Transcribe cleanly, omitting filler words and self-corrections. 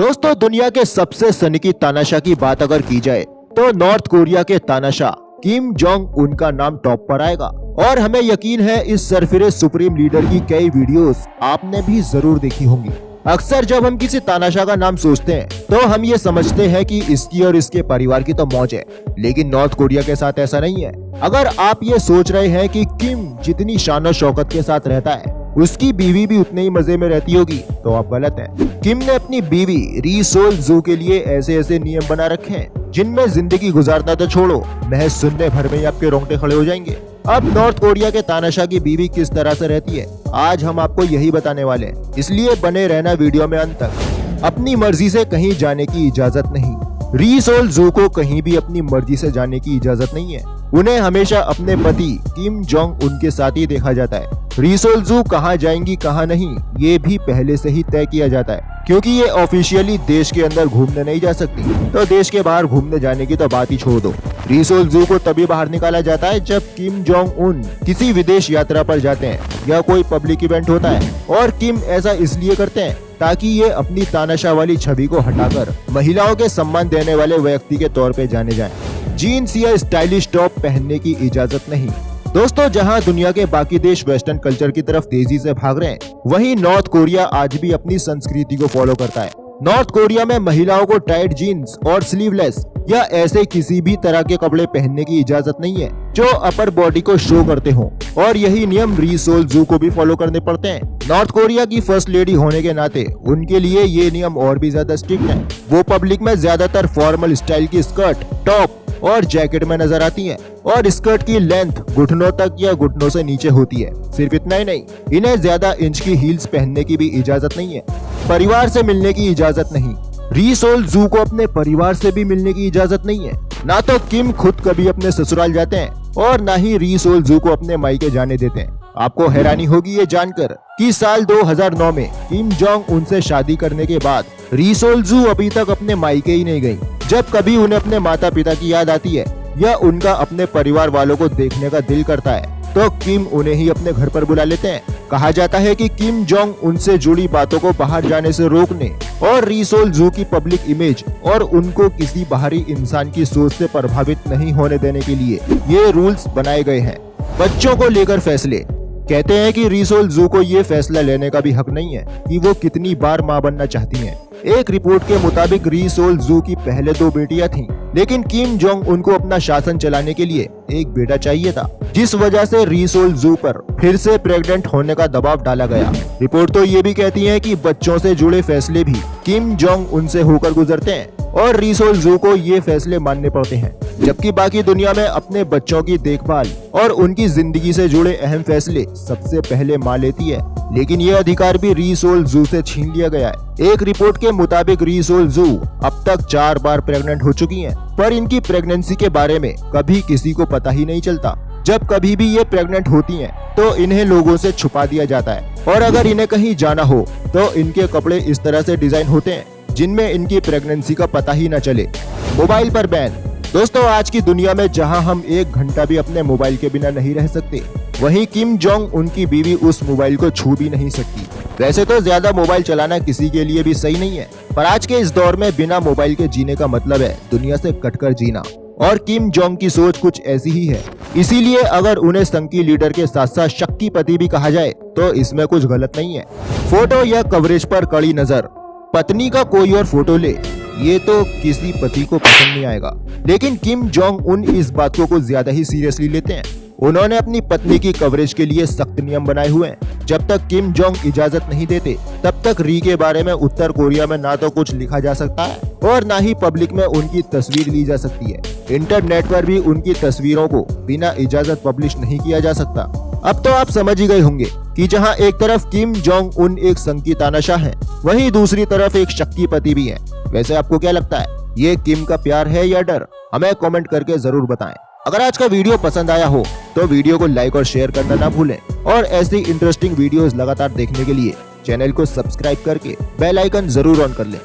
दोस्तों, दुनिया के सबसे सनकी तानाशाह की बात अगर की जाए तो नॉर्थ कोरिया के तानाशाह किम जोंग उन का नाम टॉप पर आएगा। और हमें यकीन है इस सरफिरे सुप्रीम लीडर की कई वीडियोस आपने भी जरूर देखी होंगी। अक्सर जब हम किसी तानाशाह का नाम सोचते हैं तो हम ये समझते हैं कि इसकी और इसके परिवार की तो मौज है, लेकिन नॉर्थ कोरिया के साथ ऐसा नहीं है। अगर आप ये सोच रहे हैं कि किम जितनी शान और शौकत के साथ रहता है उसकी बीवी भी उतने ही मजे में रहती होगी, तो आप गलत हैं। किम ने अपनी बीवी री सोल जू के लिए ऐसे ऐसे नियम बना रखे हैं जिनमें जिंदगी गुजारना तो छोड़ो, महज सुनने भर में ही आपके रोंगटे खड़े हो जाएंगे। अब नॉर्थ कोरिया के तानाशाह की बीवी किस तरह से रहती है आज हम आपको यही बताने वाले हैं, इसलिए बने रहना वीडियो में अंत तक। अपनी मर्जी से कहीं जाने की इजाजत नहीं। री सोल जू को कहीं भी अपनी मर्जी से जाने की इजाजत नहीं है। उन्हें हमेशा अपने पति किम जोंग उन के साथ ही देखा जाता है। री सोल जू कहाँ जाएंगी कहाँ नहीं ये भी पहले से ही तय किया जाता है, क्योंकि ये ऑफिशियली देश के अंदर घूमने नहीं जा सकती, तो देश के बाहर घूमने जाने की तो बात ही छोड़ दो। री सोल जू को तभी बाहर निकाला जाता है जब किम जोंग उन किसी विदेश यात्रा पर जाते हैं या कोई पब्लिक इवेंट होता है, और किम ऐसा इसलिए करते हैं ताकि ये अपनी तानाशाह वाली छवि को हटाकर महिलाओं के सम्मान देने वाले व्यक्ति के तौर पे जाने जाएं। जीन्स या स्टाइलिश टॉप पहनने की इजाजत नहीं। दोस्तों, जहां दुनिया के बाकी देश वेस्टर्न कल्चर की तरफ तेजी से भाग रहे हैं, वहीं नॉर्थ कोरिया आज भी अपनी संस्कृति को फॉलो करता है। नॉर्थ कोरिया में महिलाओं को टाइट जीन्स और स्लीवलेस या ऐसे किसी भी तरह के कपड़े पहनने की इजाजत नहीं है जो अपर बॉडी को शो करते हों, और यही नियम री सोल जू को भी फॉलो करने पड़ते हैं। नॉर्थ कोरिया की फर्स्ट लेडी होने के नाते उनके लिए ये नियम और भी ज्यादा स्ट्रिक्ट है। वो पब्लिक में ज्यादातर फॉर्मल स्टाइल की स्कर्ट, टॉप और जैकेट में नजर आती हैं, और स्कर्ट की लेंथ घुटनों तक या घुटनों से नीचे होती है। सिर्फ इतना ही नहीं, इन्हें ज्यादा इंच की हील्स पहनने की भी इजाजत नहीं है। परिवार से मिलने की इजाजत नहीं। री सोल जू को अपने परिवार से भी मिलने की इजाजत नहीं है। ना तो किम खुद कभी अपने ससुराल जाते हैं और ना ही री सोल जू को अपने मायके जाने देते हैं। आपको हैरानी होगी ये जानकर कि साल 2009 में किम जोंग उनसे शादी करने के बाद री सोल जू अभी तक अपने मायके ही नहीं गई। जब कभी उन्हें अपने माता पिता की याद आती है या उनका अपने परिवार वालों को देखने का दिल करता है तो किम उन्हें ही अपने घर पर बुला लेते हैं। कहा जाता है कि किम जोंग उनसे जुड़ी बातों को बाहर जाने से रोकने और री सोल जू की पब्लिक इमेज और उनको किसी बाहरी इंसान की सोच से प्रभावित नहीं होने देने के लिए ये रूल्स बनाए गए हैं। बच्चों को लेकर फैसले। कहते हैं कि री सोल जू को ये फैसला लेने का भी हक नहीं है कि वो कितनी बार मां बनना चाहती हैं। एक रिपोर्ट के मुताबिक री सोल जू की पहले 2 बेटियां थीं, लेकिन किम जोंग उनको अपना शासन चलाने के लिए एक बेटा चाहिए था, जिस वजह से री सोल जू पर फिर से प्रेग्नेंट होने का दबाव डाला गया। रिपोर्ट तो ये भी कहती है कि बच्चों से जुड़े फैसले भी किम जोंग उनसे होकर गुजरते हैं और री सोल जू को ये फैसले मानने पड़ते हैं, जबकि बाकी दुनिया में अपने बच्चों की देखभाल और उनकी जिंदगी से जुड़े अहम फैसले सबसे पहले मां लेती है। लेकिन ये अधिकार भी री सोल जू से छीन लिया गया है। एक रिपोर्ट के मुताबिक री सोल जू अब तक 4 बार प्रेग्नेंट हो चुकी हैं, पर इनकी प्रेगनेंसी के बारे में कभी किसी को पता ही नहीं चलता। जब कभी भी ये प्रेग्नेंट होती हैं, तो इन्हें लोगों से छुपा दिया जाता है, और अगर इन्हें कहीं जाना हो तो इनके कपड़े इस तरह से डिजाइन होते हैं जिनमें इनकी प्रेगनेंसी का पता ही न चले। मोबाइल पर बैन। दोस्तों, आज की दुनिया में जहां हम 1 घंटा भी अपने मोबाइल के बिना नहीं रह सकते, वहीं किम जोंग उनकी बीवी उस मोबाइल को छू भी नहीं सकती। वैसे तो ज्यादा मोबाइल चलाना किसी के लिए भी सही नहीं है, पर आज के इस दौर में बिना मोबाइल के जीने का मतलब है दुनिया से कटकर जीना, और किम जोंग की सोच कुछ ऐसी ही है। इसीलिए अगर उन्हें संकी लीडर के साथ साथ शक्की पति भी कहा जाए तो इसमें कुछ गलत नहीं है। फोटो या कवरेज पर कड़ी नजर। पत्नी का कोई और फोटो ले, ये तो किसी पति को पसंद नहीं आएगा, लेकिन किम जोंग उन इस बात को कुछ ज्यादा ही सीरियसली लेते हैं। उन्होंने अपनी पत्नी की कवरेज के लिए सख्त नियम बनाए हुए हैं। जब तक किम जोंग इजाजत नहीं देते तब तक री के बारे में उत्तर कोरिया में ना तो कुछ लिखा जा सकता है और ना ही पब्लिक में उनकी तस्वीर ली जा सकती है। इंटरनेट पर भी उनकी तस्वीरों को बिना इजाजत पब्लिश नहीं किया जा सकता। अब तो आप समझ ही गए होंगे कि जहां एक तरफ किम जोंग उन एक संकी तानाशाह हैं, वहीं दूसरी तरफ एक शक्की पति भी है। वैसे आपको क्या लगता है, ये किम का प्यार है या डर? हमें कमेंट करके जरूर बताएं। अगर आज का वीडियो पसंद आया हो तो वीडियो को लाइक और शेयर करना ना भूलें, और ऐसी इंटरेस्टिंग वीडियोस लगातार देखने के लिए चैनल को सब्सक्राइब करके बेल आइकन जरूर ऑन कर लें।